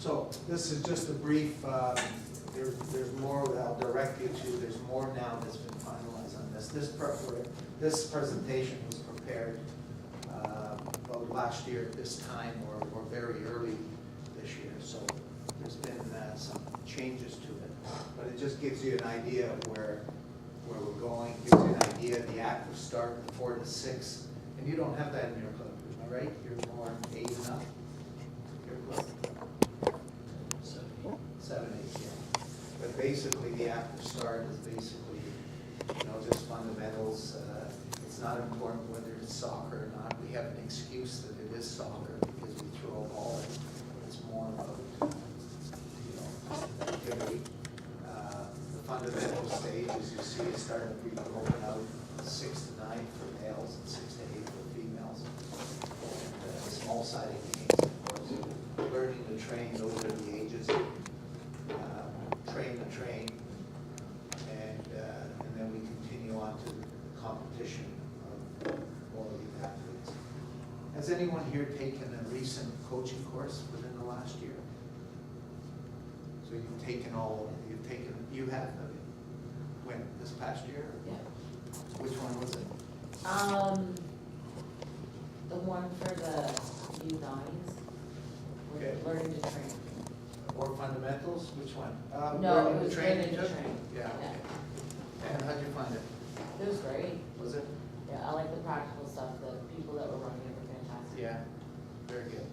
So this is just a brief, there's more that I'll direct you to. There's more now that's been finalized on this. This presentation was prepared about last year at this time or very early this year. So there's been some changes to it. But it just gives you an idea of where we're going, gives you an idea of the active start, the 4 to 6. And you don't have that in your club, am I right? You're more 8 and up? Your club? 7, 8, yeah. But basically, the active start is basically, just fundamentals. It's not important whether it's soccer or not. We have an excuse that it is soccer because we throw a ball in. It's more about, activity. The fundamental stage, as you see, is starting to be broken out 6 to 9 for males and 6 to 8 for females. And small-sided games, of course. Learning to train, those are the ages. Train to train, and then we continue on to the competition of all of the athletes. Has anyone here taken a recent coaching course within the last year? So you have, when, this past year? Yeah. Which one was it? The one for the U9s, Okay. learning to train. Or fundamentals, which one? No, it was training learning to train. Yeah, okay. And how'd you find it? It was great. Was it? Yeah, I like the practical stuff. The people that were running it were fantastic. Yeah, very good,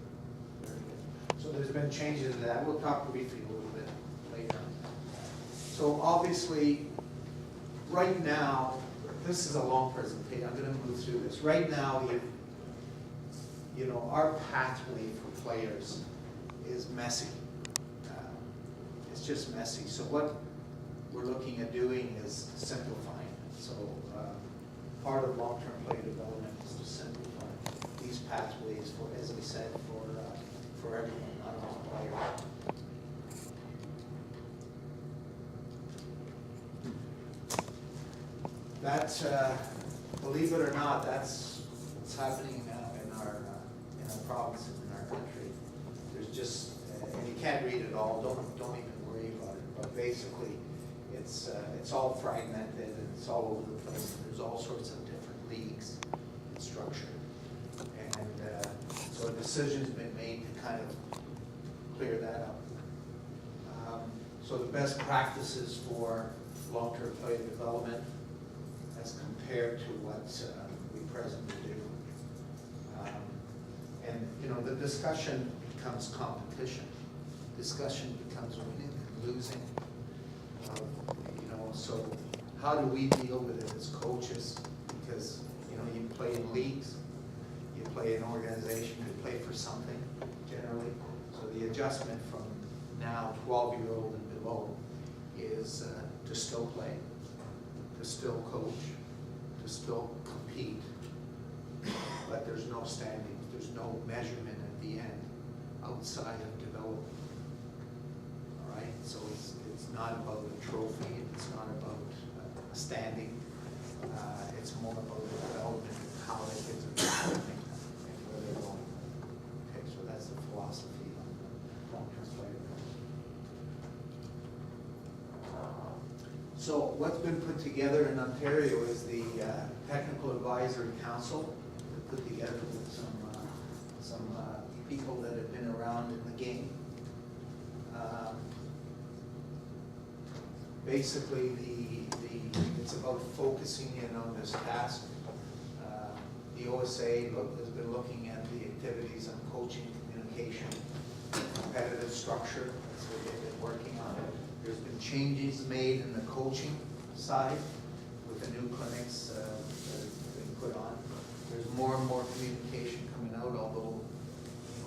very good. So there's been changes to that. We'll talk briefly a little bit later. So obviously, right now, this is a long presentation. I'm going to move through this. Right now, our pathway for players is messy. It's just messy. So what we're looking at doing is simplifying it. So part of long-term player development is to simplify these pathways for, as we said, for everyone, not all players. That's, believe it or not, that's what's happening now in our province and in our country. There's just, and you can't read it all. Don't even worry about it. But basically, it's all fragmented and it's all over the place. There's all sorts of different leagues and structure, and so a decision's been made to kind of clear that up. So the best practices for long-term player development, as compared to what we presently do. And the discussion becomes competition. Discussion becomes winning and losing. So how do we deal with it as coaches? Because you play in leagues, you play in organizations, you play for something generally. So the adjustment from now 12-year-old and below is to still play, to still coach, to still compete, but there's no standings, there's no measurement at the end outside of development. All right, so it's not about a trophy, it's not about a standing, it's more about the development and how the kids are developing and where they're going. Okay, so that's the philosophy on long-term player development. So what's been put together in Ontario is the Technical Advisory Council that put together with some people that have been around in the game. Basically, it's about focusing in on this task. The OSA has been looking at the activities on coaching, communication, competitive structure. That's what they've been working on. There's been changes made in the coaching side with the new clinics that have been put on. There's more and more communication coming out, although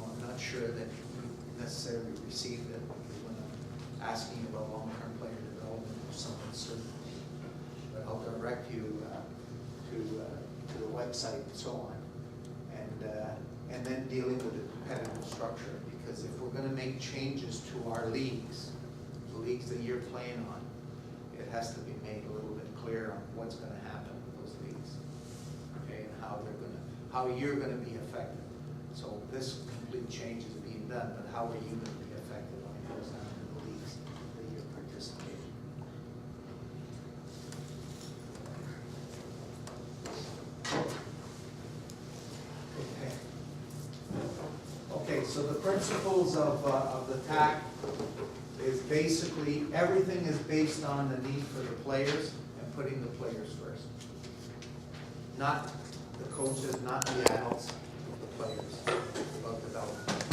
I'm not sure that you necessarily received it, because when I'm asking about long-term player development, there's some uncertainty. But I'll direct you to the website and so on. And then dealing with the competitive structure, because if we're going to make changes to our leagues, the leagues that you're playing on, it has to be made a little bit clear on what's going to happen with those leagues, okay, and how you're going to be affected. So this complete change is being done, but how are you going to be affected? perspective when it goes down to the leagues that you're participating. Okay, so the principles of the TAC is basically, everything is based on the need for the players and putting the players first. Not the coaches, not the adults, the players, about development.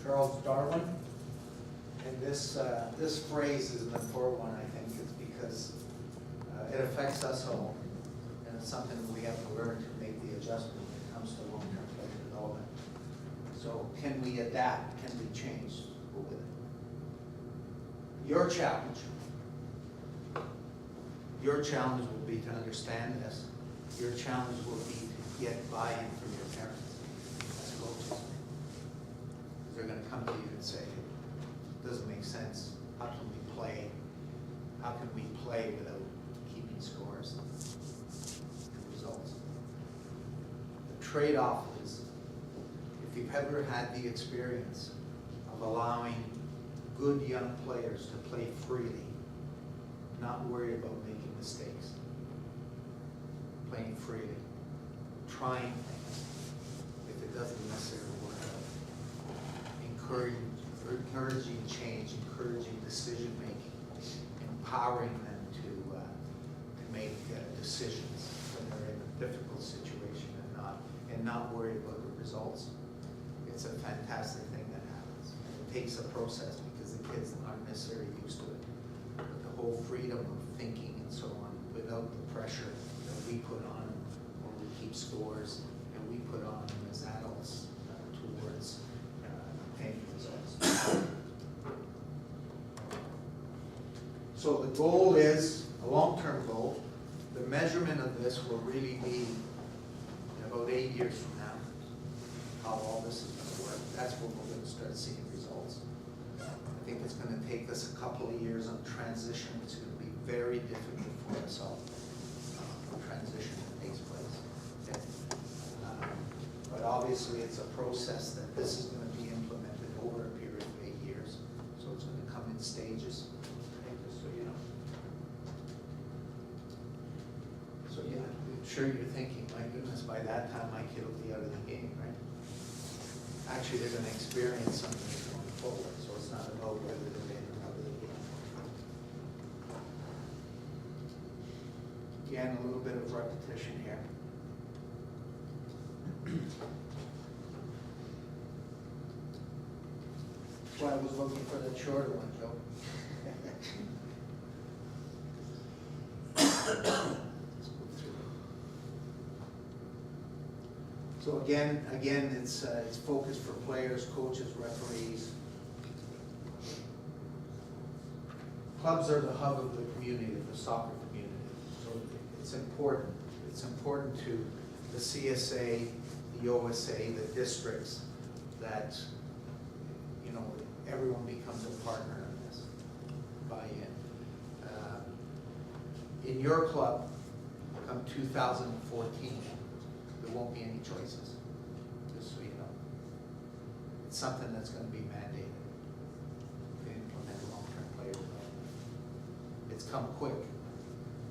Charles Darwin, and this phrase is an important one, I think, is because it affects us all, and it's something that we have to learn to make the adjustment when it comes to long-term player development. So can we adapt? Can we change with it? Your challenge will be to understand this. Your challenge will be to get buy-in from your parents as coaches. They're going to come to you and say, it doesn't make sense. How can we play? How can we play without keeping scores and results? The trade-off is, if you've ever had the experience of allowing good young players to play freely, not worry about making mistakes, playing freely, trying things, if it doesn't necessarily work out, encouraging change, encouraging decision-making, empowering them to make decisions when they're in a difficult situation and not worry about the results. It's a fantastic thing that happens. It takes a process because the kids aren't necessarily used to it. But the whole freedom of thinking and so on, without the pressure that we put on them when we keep scores and we put on them as adults towards obtaining results. So the goal is a long-term goal. The measurement of this will really be in about 8 years from now, how all this is going to work. That's when we're going to start seeing results. I think it's going to take us a couple of years on transition. It's going to be very difficult for us all, the transition that takes place. Okay? But obviously it's a process that this is going to be implemented over a period of 8 years. So it's going to come in stages, okay, just so you know. So yeah, I'm sure you're thinking, my goodness, by that time my kid will be out of the game, right? Actually, they're going to experience something going forward, so it's not about whether they're in or out of the game. Again, a little bit of repetition here. That's why I was looking for the shorter one, Joe. So again, it's focused for players, coaches, referees. Clubs are the hub of the community, of the soccer community. So it's important. It's important to the CSA, the OSA, the districts, that everyone becomes a partner in this, buy-in. In your club, come 2014, there won't be any choices, just so you know. It's something that's going to be mandated to implement long-term player development. It's come quick,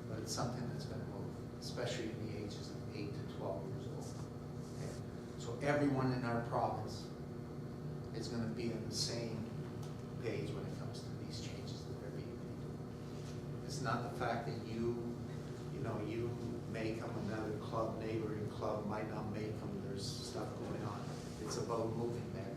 but it's something that's going to move, especially in the ages of 8 to 12 years old. Okay? So everyone in our province is going to be on the same page when it comes to these changes that are being made. It's not the fact that you make them, another club, neighboring club might not make them, there's stuff going on. It's about moving there.